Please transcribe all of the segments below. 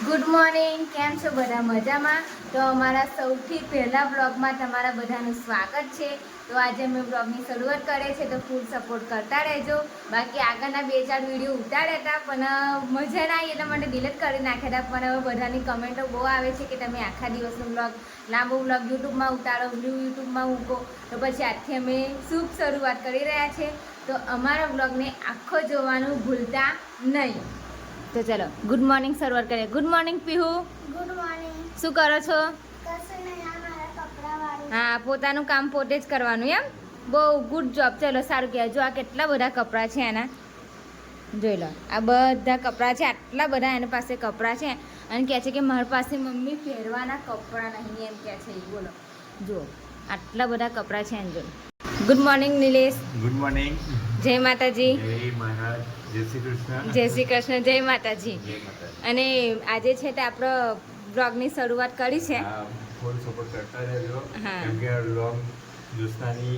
Good morning, કેમ છો બધા? મજામાં? તો અમારા સૌથી પહેલા બ્લોગમાં તમારા બધાનું સ્વાગત છે. તો આજે અમે બ્લોગની શરૂઆત કરે છે, તો ફૂલ સપોર્ટ કરતા રહેજો. બાકી આગળના 2-4 વિડીયો ઉતાર્યા હતા, પણ મજા ના આવી એટલા માટે ડિલીટ કરી નાખ્યા હતા. પણ હવે બધાની કમેન્ટો બહુ આવે છે કે તમે આખા દિવસનો બ્લોગ, લાંબો બ્લોગ યુટ્યુબમાં ઉતારો, યુટ્યુબમાં મૂકો. તો પછી આજથી અમે શુભ શરૂઆત કરી રહ્યા છીએ. તો અમારા બ્લોગને આખો જોવાનું ભૂલતા નહીં. તો ચલો ગુડ મોર્નિંગ શરૂઆત કરીએ. Good morning Pihu. Good morning. શું કરો છો? કશું નહીં, આ મારા કપડાં વાળું. હા, પોતાનું કામ પોતે જ કરવાનું એમ. બહુ ગુડ જોબ. ચલો સારું કહેવાય. જો આ કેટલા બધા કપડાં છે એના, જોઈ લો. આ બધા કપડાં છે, આટલા બધા એના પાસે કપડાં છે. અને કહે છે કે મારી પાસે મમ્મી પહેરવાના કપડાં નહીં, એમ કહે છે. બોલો, જુઓ આટલા બધા કપડાં છે એને. જો good morning Nilesh. Good morning. જય માતાજી. જય મહારાજ. જય શ્રી કૃષ્ણ. જય શ્રી કૃષ્ણ. જય માતાજી. જય માતાજી. અને આજે છે તે આપણો બ્લોગની શરૂઆત કરી છે. ફૂલ સપોર્ટ કરતા રહેજો. હા. કેમ કે લોંગ જોસ્તાની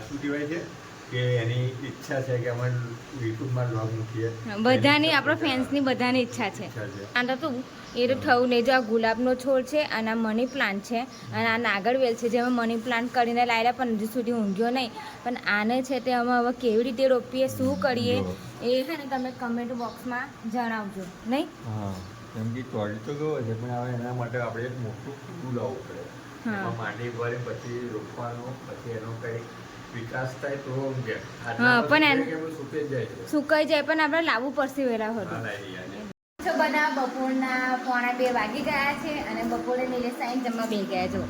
શું કહેવાય છે કે એની ઈચ્છા છે કે અમે યુટ્યુબમાં લોંગ મૂકીએ. બધાની આપણા ફેન્સની બધાની ઈચ્છા છે. આ તો તું એ તો થવું નહીં. જો આ ગુલાબનો છોડ છે અને આ મની પ્લાન્ટ છે અને આ નાગરવેલ છે, જેમાં મની પ્લાન્ટ કરીને લાવ્યા પણ હજુ સુધી ઊંઘ્યો નહીં. પણ આને છે તે અમે હવે કેવી રીતે રોપીએ, શું કરીએ એ છે ને તમે કમેન્ટ બોક્સમાં જણાવજો. નહીં? હા, કેમ કે ચોરી તો ગયો છે, પણ હવે એના માટે આપણે એક મોટું કુંડું લાવવું પડે. હા. એમાં માટી ભરે પછી રોપવાનો, પછી એનો કંઈક વિકાસ થાય તો ઊંઘે. હા, પણ સુકાઈ જાય છે. સુકાઈ જાય પણ આપણે લાવવું પડશે વહેલા હા, હતું. લાવી આવીએ. તો બધા બપોરના 1:45 વાગી ગયા છે અને બપોરે નિલેશ આવીને જમવા બેસી ગયા. જો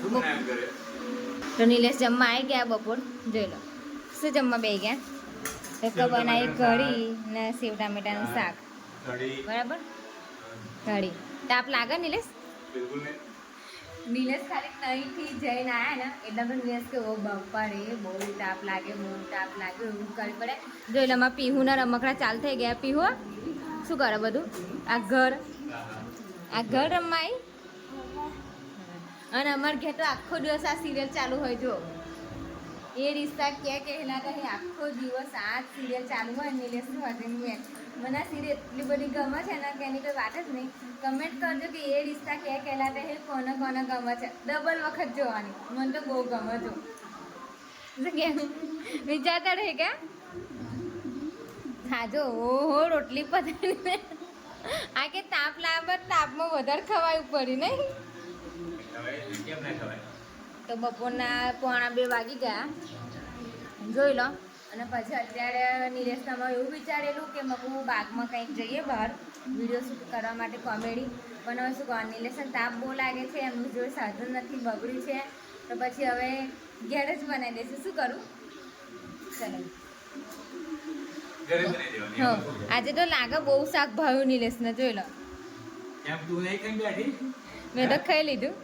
શું બનાવ્યું ઘરે? તો નિલેશ જમવા આવી ગયા બપોર. જોઈ લો શું જમવા બેસી ગયા. તો બનાવી કઢી ને સેવ ટામેટાનું શાક. કઢી. બરાબર, કઢી. તાપ લાગે નિલેશ? બિલકુલ નહીં. નિલેશ ખાલી અહીંથી જઈને આવ્યા ને એટલે પણ નિલેશ કે ઓ બાપા રે બહુ તાપ લાગે, બહુ તાપ લાગે, એવું કરવી પડે. જોઈ લો અમારા પીહુના રમકડા ચાલુ થઈ ગયા. પીહુ શું કરે બધું? આ ઘર રમવા આવી. અને અમારે ઘેર તો આખો દિવસ આ સિરિયલ ચાલુ હોય. જો એ રિશ્તા કે કહેલાતા હે, આખો દિવસ આ સિરિયલ ચાલુ હોય. નિલેશ મેં મને આ સિરિયલ એટલી બધી ગમે છે ને કે એની કોઈ વાત જ નહીં. કમેન્ટ કરજો કે એ રિશ્તા કે કહેલાતા હે કોને કોને ગમે છે. ડબલ વખત જોવાની. મને તો બહુ ગમે. જો વિચારતા રહે કે હા જો ઓહો રોટલી પતાવી. આ કે તાપ લાવે, તાપમાં વધારે ખવાયું પડી નહીં. હવે કેમ ના ખવાય? તો બપોરના 1:45 વાગી ગયા. જોઈ લો. અને પછી અત્યારે નિલેશ તમારે એવું વિચારેલું કે મમ્મી બાગમાં કંઈક જઈએ બહાર વિડીયો શૂટ કરવા માટે, કોમેડી. પણ હવે શું કહો, નિલેશને તાપ બહુ લાગે છે, એમનું જોડે સાધન નથી, બગડ્યું છે. તો પછી હવે ઘેર જ બનાવી દઈશું. શું કરું? ચલો. ઘરે બનાવી દેવાની. હા, આજે તો લાગે બહુ શાક ભાવ્યું નિલેશને. જોઈ લો. કેમ તું નહીં ખાઈ બેઠી? મેં તો ખાઈ લીધું.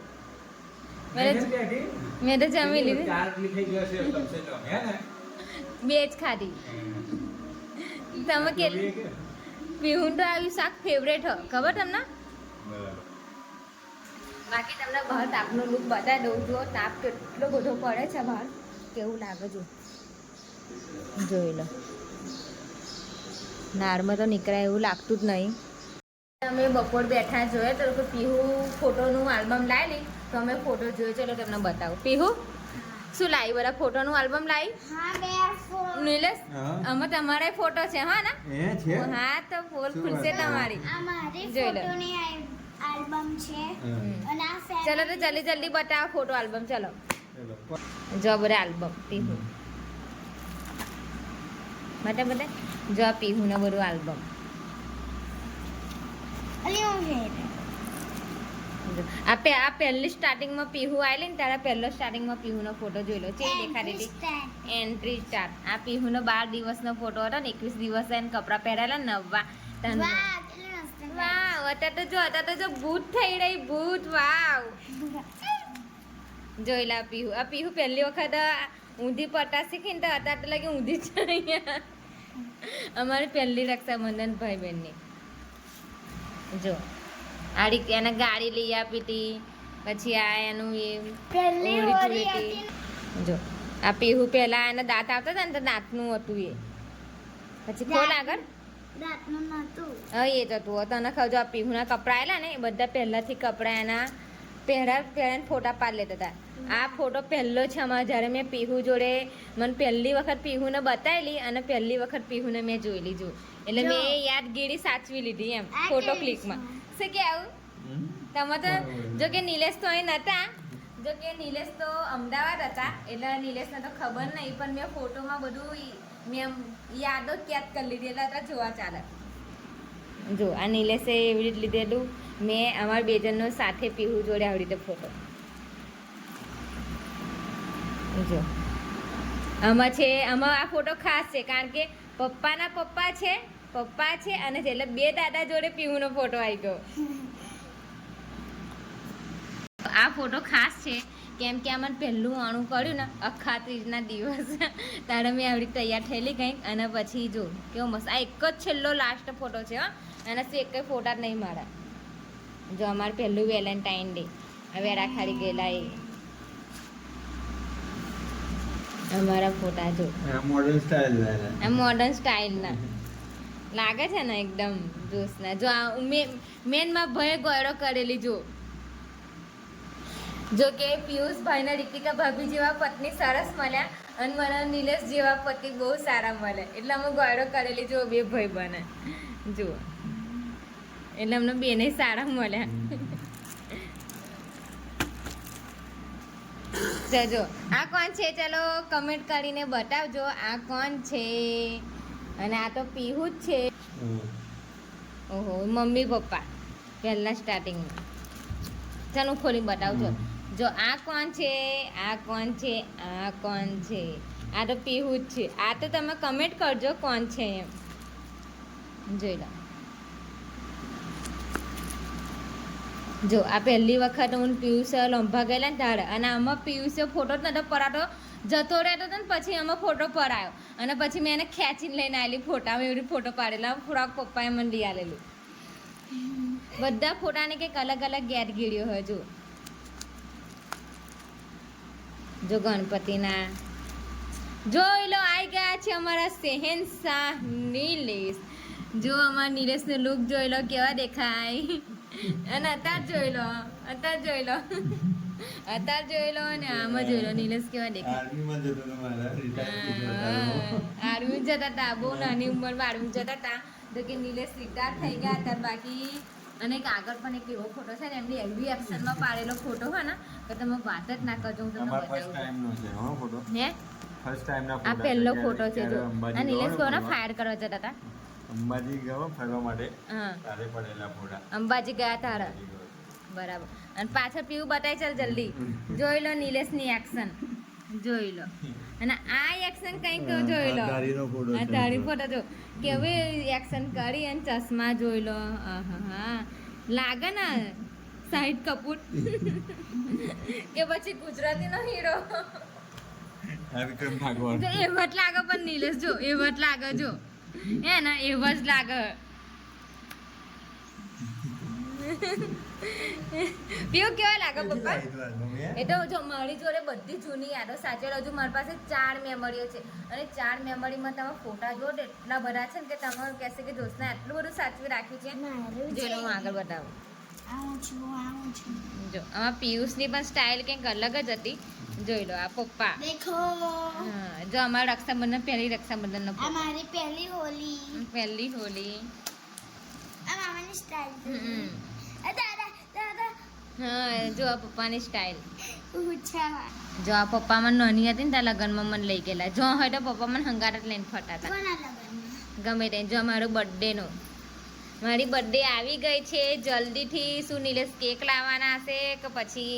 નહીં ખાઈ બેઠી? મેં તો જમી લીધું. 4 મી થઈ ગયો છે કમસે કમ, હે ને? 2 જ ખાધી. તમે કે પીહું તો આવ્યું શાક ફેવરેટ હ, ખબર તમને? બરાબર. બાકી તમને બહાર તાપનો લુક બતાવી દઉં. જો તાપ કેટલો બધો પડે છે બહાર, કેવું લાગે. જો જોઈ લો. નારમાં તો નીકળાય એવું લાગતું જ નહીં. અમે બપોર બેઠા જોઈએ તો પીહુ ફોટોનું આલ્બમ લાવી તો અમે ફોટો જોયો. ચલો તમને બતાવું. પીહુ શું લાવી? બધા ફોટોનું આલ્બમ લાવી. હા, બે ફોન. નિલેશ હા. આમાં તમારા ફોટો છે હા ને? એ છે. હા તો ફોલ ખુલશે તમારી. આ મારી જોઈ લો. ફોટોની આલ્બમ છે અને આ ચલો તો જલ્દી જલ્દી બતાવો ફોટો આલ્બમ. ચલો ચલો. જો બધા આલ્બમ પીહુ બધા જો આ પીહુનું બધું આલ્બમ. અલી હું છે આ પહેલી સ્ટાર્ટિંગમાં પીહુ આવેલી ને ત્યારે પહેલો સ્ટાર્ટિંગમાં પીહુનો ફોટો જોઈ લો. છે દેખાડી હતી એન્ટ્રી સ્ટાર્ટ. આ પીહુનો 12 દિવસનો ફોટો હતો ને 21 દિવસ એને કપડાં પહેરેલા નવા. વાહ, કેટલું મસ્ત. વાવ, અત્યારે તો જો ભૂત થઈ રહી, ભૂત. વાવ, જોઈ લા પીહુ. આ પીહુ પહેલી વખત ઊંધી પટા શીખીને તો અત્યારે તો લાગે ઊંધી જ અહીંયા. અમારી પહેલી રક્ષાબંધન ભાઈ બહેનની. જો આડી એને ગાડી લઈ આપી હતી. પછી આ એનું એ પહેલી હોળી હોળી ધૂળેટી. હતી. જો આ પીહુ પહેલા એના દાંત આવતા હતા ને તો દાંતનું હતું એ. પછી ખોલ આગળ. રાતનું નહોતું. હા એ તો તું તને ખબર જો આ પીહુના કપડાં આવેલા ને એ બધા પહેલાંથી કપડાં એના પહેરાને ફોટા પાડી લેતા હતા. આ ફોટો પહેલો છે અમારા જ્યારે મેં પીહુ જોડે મને પહેલી વખત પીહુને બતાવેલી અને પહેલી વખત પીહુને મેં જોઈ લીધું એટલે જો. મેં એ યાદગીરી સાચવી લીધી એમ આ ફોટો કેવી ક્લિકમાં. છે? શું કે આવું તમે તો જો કે નિલેશ તો અહીં નહોતા, જો કે નિલેશ તો અમદાવાદ હતા એટલે નિલેશને તો ખબર નહીં પણ મેં ફોટોમાં બધું મેં આમ યાદો જ યાદ કરી લીધી એટલે હતા જોવા ચાલે. જો આ નિલેશે એવી રીતે લીધેલું મેં અમારા બે જણનો સાથે પીહુ જોડે આવી રીતે ફોટો. જો આમાં આ ફોટો ખાસ છે કારણ કે પપ્પાના પપ્પા છે અને એટલે બે દાદા જોડે પીહુનો ફોટો આવી ગયો. આ ફોટો ખાસ છે કેમ કે આ મને પહેલું આણું કર્યું ને અખા ત્રીજના દિવસ ત્યારે મેં આવી તૈયાર થયેલી કંઈક અને પછી જો કેવો મસ્ત આ એક જ છેલ્લો લાસ્ટ ફોટો છે હો અને શું એક કંઈ ફોટા જ નહીં મારા. જો અમારું પહેલું વેલેન્ટાઇન ડે હવે ખાલી ગયેલા એ અમારા ફોટા જો મોડર્ન સ્ટાઇલ આ મોડર્ન સ્ટાઇલના લાગે છે ને એકદમ જોશના. જો આ મેનમાં ભય ગોયડો કરેલી જો કે પિયુષભાઈ ને રીતિકા ભાભી જેવા પત્ની સરસ મળ્યા અને મને નિલેશ જેવા પતિ બહુ સારા મળે એટલે અમે ગોયડો કરેલી જો બે ભાઈ બને જુઓ એટલે અમને બેને સારા મળ્યા. જો આ કોણ છે ચાલો કમેન્ટ કરીને બતાવજો આ કોણ છે. અને આ તો પીહુ જ છે. ઓહો મમ્મી પપ્પા પહેલા સ્ટાર્ટિંગમાં. ચાલો હું ખોલી બતાવજો. જો આ કોણ છે આ કોણ છે આ કોણ છે આ તો પીહુ જ છે. આ તો તમે કમેન્ટ કરજો કોણ છે એમ જોઈ લો. જો આ પહેલી વખત હું પિયુષ લંભા ગયેલા ને ત્યારે અને આમાં પિયુષે ફોટો જ નતો પડાતો જતો રહેતો હતો ને પછી આમાં ફોટો પડાયો અને પછી મેં એને ખેંચીને લઈને આવેલી ફોટામાં એવી ફોટો પાડેલા ફ્રોક પપ્પાએ મને લઈ આવેલું. બધા ફોટાની કંઈક અલગ અલગ યાદગીરીઓ હોય જો ગણપતિના જોઈ લો આવી ગયા છે અમારા શહેનશાહ નિલેશ. જો અમારા નિલેશનો લુક જોઈ લો કેવા દેખાય અને અત્યારે જોઈ લો અને આમાં જોઈ લો નિલેશ કેવા દેખાય. આર્મી જતા હતા બહુ નાની ઉંમરમાં આર્મી જતા હતા તો કે નિલેશ રિટાયર થઈ ગયા હતા બાકી. અને એક આગળ પણ એક એવો ફોટો છે ને એમની એલબી એક્શનમાં પાડેલો ફોટો હોય ને તો તમે વાત જ ના કરજો હું તમને બતાવું ને આ પહેલો ફોટો છે જો આ નિલેશ કોના ફાયર કરવા જતા હતા અંબાજી ગયો ફરવા માટે હા તારે પડેલા ફોટા અંબાજી ગયા તારા બરાબર. અને પાછળ પીવું બતાય ચાલ જલ્દી જોઈ લો નિલેશની એક્શન જોઈ લો અને આ એક્શન કંઈક જોઈ લો આ તારી ફોટો જો કેવી એક્શન કરી અને ચશ્મા જોઈ લો. હા લાગે ને શાહિદ કપૂર કે પછી ગુજરાતીનો હીરો જો એવો જ લાગે પણ નિલેશ જો એવો જ લાગે જો હે ને એવો જ લાગે. પીવું કેવા લાગે પપ્પા એ તો જો મારી જોડે બધી જૂની યાદો સાચવેલ હજુ મારી પાસે 4 મેમરીઓ છે અને 4 મેમરીમાં તમે ફોટા જો એટલા બધા છે ને કે તમે કહેશે કે દોસ્તને આટલું બધું સાચવી રાખ્યું છે. જોઈ લો હું આગળ બતાવું જો આમાં પિયુષની પણ સ્ટાઇલ કંઈક અલગ જ હતી જોઈ લો. આ પપ્પા દેખો હા જો અમારા રક્ષાબંધન પહેલી રક્ષાબંધનનો આ મારી પહેલી હોલી પહેલી હોલી આ મામાની સ્ટાઇલ હમ. દાદા દાદા હા જો આ પપ્પાની સ્ટાઇલ ઊંચા જો આ પપ્પા મને નાની હતી ને ત્યાં લગ્નમાં મને લઈ ગયેલા જો હોય તો પપ્પા મને હંગાર જ લઈને ફરતા હતા કોના લગનમાં ગમે તે. જો મારો બર્થડેનો મારી બર્થડે આવી ગઈ છે જલ્દીથી. શું નિલેશ કેક લાવવાના હશે કે પછી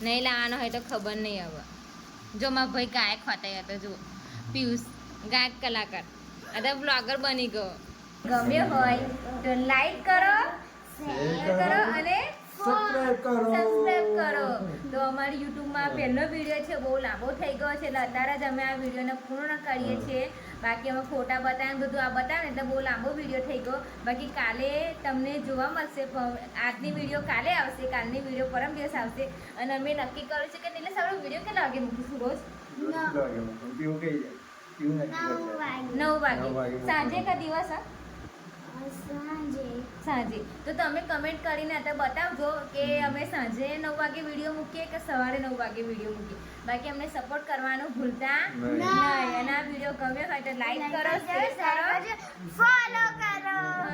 નહીં લાવવાનો હોય તો ખબર નહીં હવે. જો મારા ભાઈ ગાયક હોતા હતો જો પિયુષ ગાયક કલાકાર આ બ્લોગર બની ગયો. ગમ્યો હોય તો લાઈક કરો શેર કરો અને સબસ્ક્રાઇબ કરો. તો અમારી યુટ્યુબમાં પહેલો વિડીયો છે બહુ લાંબો થઈ ગયો છે એટલે અત્યારે જ અમે આ વિડીયોને પૂર્ણ કરીએ છીએ. બાકી અમે ફોટા બતાવીને બધું આ બતાવે એટલે બહુ લાંબો વિડીયો થઈ ગયો. બાકી કાલે તમને જોવા મળશે આજની વિડીયો કાલે આવશે કાલની વિડીયો પરમ દિવસ આવશે અને અમે નક્કી કર્યું છે કે એટલે સારો વિડીયો કેટલા વાગે મૂકીશું રોજ 9 વાગે સાંજે કા દિવસ સાંજે. તો તમે કમેન્ટ કરીને અત્યારે બતાવજો કે અમે સાંજે 9 વાગે વિડીયો મૂકીએ કે સવારે 9 વાગે વિડીયો મૂકીએ. બાકી અમને સપોર્ટ કરવાનું ભૂલતા નહીં. નહીં. અને આ વિડીયો ગમ્યો હોય તો લાઈક કરો, શેર કરો. ફોલો કરો.